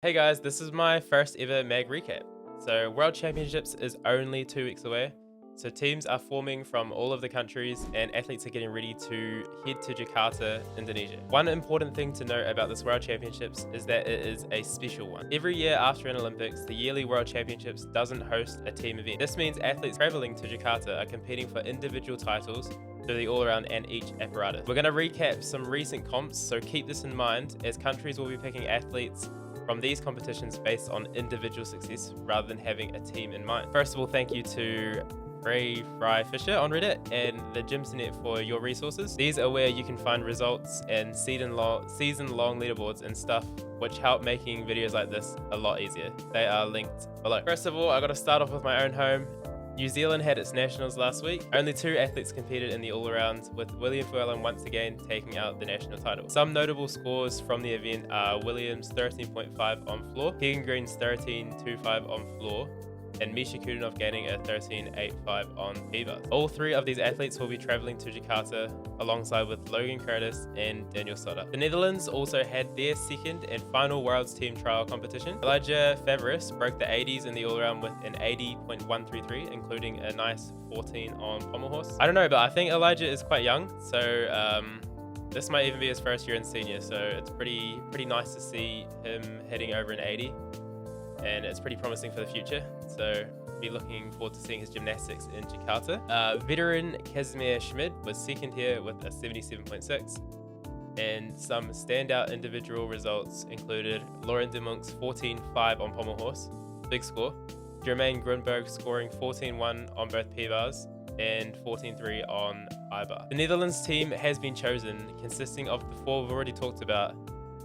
Hey guys, this is my first ever mag recap. So World Championships is only 2 weeks away. So teams are forming from all of the countries and athletes are getting ready to head to Jakarta, Indonesia. One important thing to note about this World Championships is that it is a special one. Every year after an Olympics, the yearly World Championships doesn't host a team event. This means athletes traveling to Jakarta are competing for individual titles to the all-around and each apparatus. We're going to recap some recent comps, so keep this in mind as countries will be picking athletes from these competitions based on individual success rather than having a team in mind. First of all, thank you to Fry Fisher on Reddit and the Gymternet for your resources. These are where you can find results and season-long leaderboards and stuff, which help making videos like this a lot easier. They are linked below. First of all, I got to start off with my own home. New Zealand had its nationals last week. Only 2 athletes competed in the all-around, with William Zealan once again taking out the national title. Some notable scores from the event are Williams 13.5 on floor, Keegan Green's 13.25 on floor, and Misha Kudinov gaining a 13.85 on P-bars. All 3 of these athletes will be traveling to Jakarta alongside with Logan Curtis and Daniel Sotter. The Netherlands also had their second and final Worlds team trial competition. Elijah Favoris broke the 80s in the all-around with an 80.133, including a nice 14 on pommel horse. I don't know, but I think Elijah is quite young, so this might even be his first year in senior, so it's pretty nice to see him hitting over an 80. And it's pretty promising for the future. So be looking forward to seeing his gymnastics in Jakarta. Veteran Casimir Schmid was second here with a 77.6. And some standout individual results included Lauren de Munk's 14.5 on pommel horse, big score. Jermaine Grunberg scoring 14.1 on both P-bars and 14.3 on I-bar. The Netherlands team has been chosen, consisting of the 4 we've already talked about,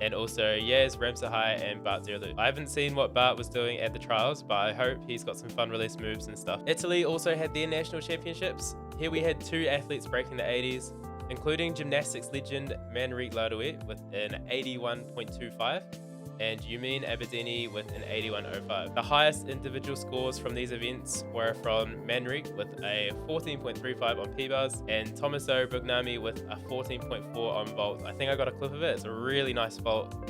and also Yaz Ramsahai and Bart Zerlu. I haven't seen what Bart was doing at the trials, but I hope he's got some fun release moves and stuff. Italy also had their national championships. Here we had 2 athletes breaking the 80s, including gymnastics legend Manrique Laudouet with an 81.25 and Yumin Abedini with an 81.05. The highest individual scores from these events were from Manrique with a 14.35 on P-bars and Tomaso Bugnami with a 14.4 on vault. I think I got a clip of it. It's a really nice vault.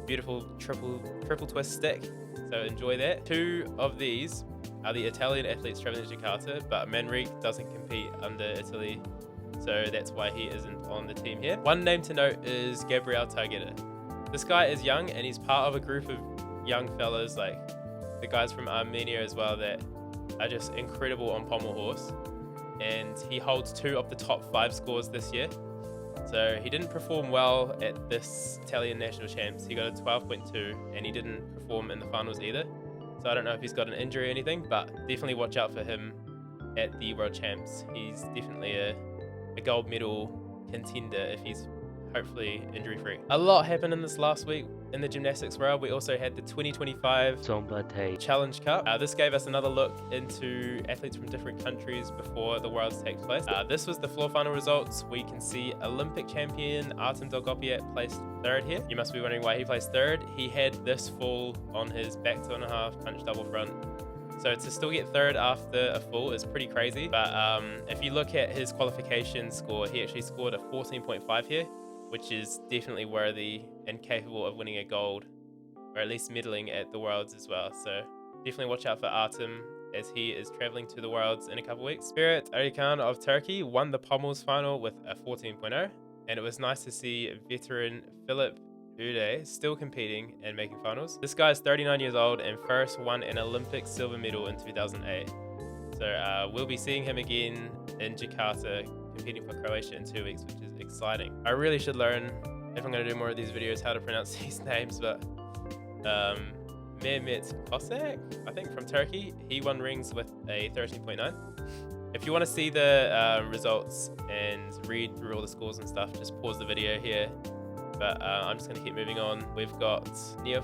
Beautiful triple twist stick. So enjoy that. 2 of these are the Italian athletes traveling to Jakarta, but Manrique doesn't compete under Italy, so that's why he isn't on the team here. One name to note is Gabriel Targeta. This guy is young and he's part of a group of young fellas like the guys from Armenia as well that are just incredible on pommel horse, and he holds 2 of the top 5 scores this year. So he didn't perform well at this Italian national champs. He got a 12.2 and he didn't perform in the finals either. So I don't know if he's got an injury or anything, but definitely watch out for him at the World Champs. He's definitely a gold medal contender if he's hopefully injury-free. A lot happened in this last week in the gymnastics world. We also had the 2025 Szombathely Challenge Cup. This gave us another look into athletes from different countries before the Worlds takes place. This was the floor final results. We can see Olympic champion Artem Dolgopiat placed 3rd here. You must be wondering why he placed 3rd. He had this fall on his back 2.5 punch double front. So to still get 3rd after a fall is pretty crazy. But if you look at his qualification score, he actually scored a 14.5 here, which is definitely worthy and capable of winning a gold, or at least medaling at the Worlds as well. So definitely watch out for Artem as he is traveling to the Worlds in a couple weeks. Spirit Arikan of Turkey won the pommels final with a 14.0, and it was nice to see veteran Philip Ude still competing and making finals. This guy is 39 years old and first won an Olympic silver medal in 2008. So we'll be seeing him again in Jakarta competing for Croatia in 2 weeks, which is exciting. I really should learn, if I'm going to do more of these videos, how to pronounce these names, but Mehmet Kosak, I think, from Turkey, he won rings with a 13.9. If you want to see the results and read through all the scores and stuff, just pause the video here. But I'm just going to keep moving on. We've got Neof.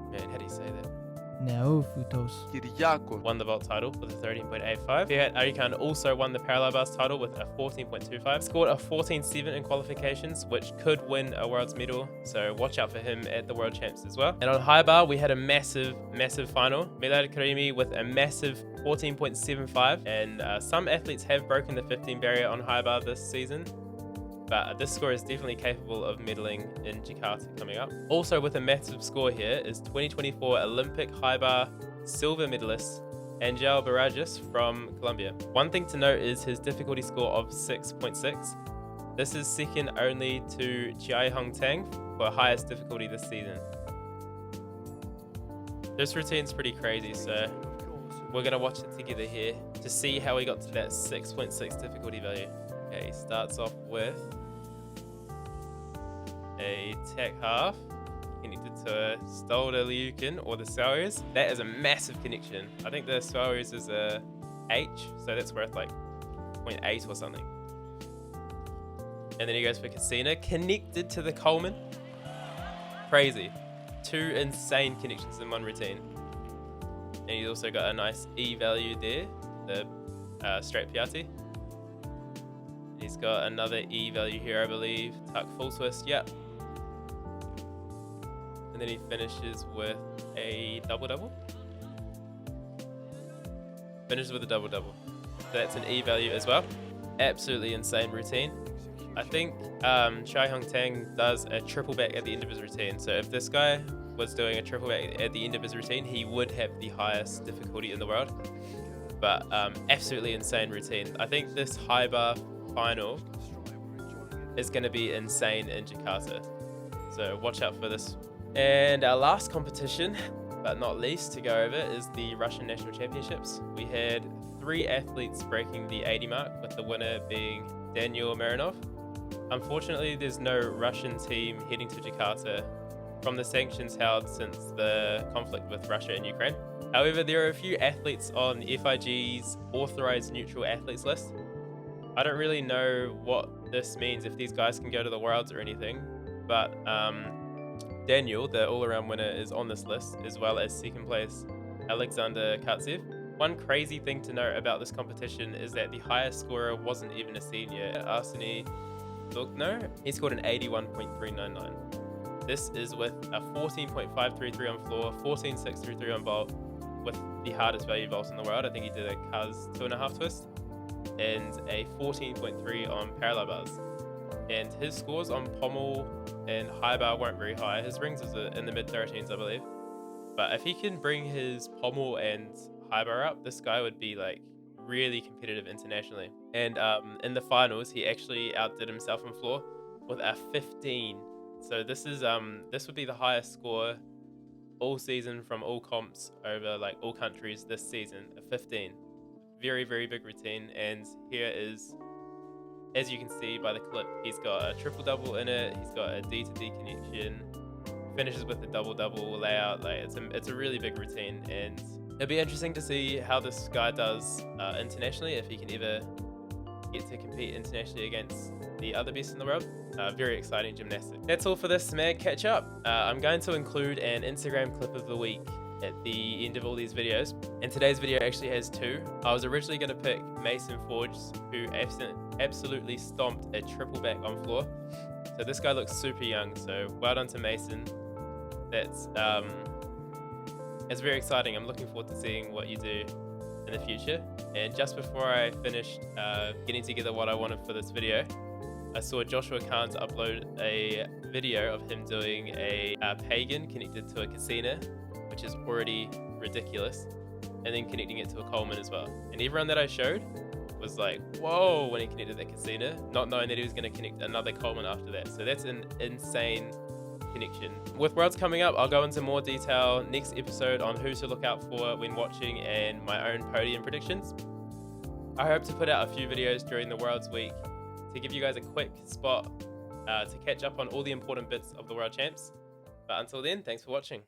Man, how do you say that? Neophytos. Won the vault title with a 13.85. Fiat Arikan also won the parallel bars title with a 14.25. Scored a 14.7 in qualifications, which could win a world's medal. So watch out for him at the World Champs as well. And on high bar, we had a massive final. Milad Karimi with a massive 14.75. And some athletes have broken the 15 barrier on high bar this season. but this score is definitely capable of medaling in Jakarta coming up. Also with a massive score here is 2024 Olympic high bar silver medalist Angel Barajas from Colombia. One thing to note is his difficulty score of 6.6. This is second only to Chai Hong Tang for highest difficulty this season. This routine's pretty crazy, so we're gonna watch it together here to see how he got to that 6.6 difficulty value. Okay, he starts off with a tack half connected to a Stolder Liukin or the Sawyers. That is a massive connection. I think the Sawyers is a H, so that's worth like 0.8 or something. And then he goes for Casina, connected to the Coleman. Crazy. 2 insane connections in one routine. And he's also got a nice E value there, the straight Piatti. He's got another E value here, I believe. Tuck full twist, yep. And then he finishes with a double-double. Finishes with a double-double. So that's an E value as well. Absolutely insane routine. I think Chai Hong Tang does a triple back at the end of his routine. So if this guy was doing a triple back at the end of his routine, he would have the highest difficulty in the world. But absolutely insane routine. I think this high bar final is going to be insane in Jakarta. So watch out for this. And our last competition, but not least to go over, is the Russian National Championships. We had 3 athletes breaking the 80 mark, with the winner being Daniel Marinov. Unfortunately, there's no Russian team heading to Jakarta from the sanctions held since the conflict with Russia and Ukraine. However, there are a few athletes on FIG's authorized neutral athletes list. I don't really know what this means, if these guys can go to the Worlds or anything, but Daniel, the all-around winner, is on this list, as well as second place Alexander Katsev. One crazy thing to note about this competition is that the highest scorer wasn't even a senior, Arseny Dugno. He scored an 81.399. This is with a 14.533 on floor, 14.633 on vault, with the hardest value vault in the world. I think he did a Kaz 2.5 twist, and a 14.3 on parallel bars. And his scores on pommel and high bar weren't very high. His rings is in the mid-13s, I believe. But if he can bring his pommel and high bar up, this guy would be like really competitive internationally. And in the finals, he actually outdid himself on floor with a 15. So this would be the highest score all season from all comps over like all countries this season, a 15. Very, very big routine. And here is, as you can see by the clip, he's got a triple double in it. He's got a D to D connection. Finishes with a double double layout. Like it's a really big routine, and it'll be interesting to see how this guy does internationally, if he can ever get to compete internationally against the other best in the world. Very exciting gymnastics. That's all for this Mag Catch Up. I'm going to include an Instagram clip of the week at the end of all these videos, and today's video actually has 2. I was originally going to pick Mason Forges, who absolutely stomped a triple back on floor. So this guy looks super young, so well done to Mason. That's it's very exciting. I'm looking forward to seeing what you do in the future. And just before I finished getting together what I wanted for this video, I saw Joshua Khan's upload a video of him doing a pagan connected to a casino, which is already ridiculous, and then connecting it to a Coleman as well. And everyone that I showed was like, whoa, when he connected that casino, not knowing that he was going to connect another Coleman after that. So that's an insane connection. With Worlds coming up, I'll go into more detail next episode on who to look out for when watching and my own podium predictions. I hope to put out a few videos during the Worlds week to give you guys a quick spot to catch up on all the important bits of the World Champs. But until then, thanks for watching.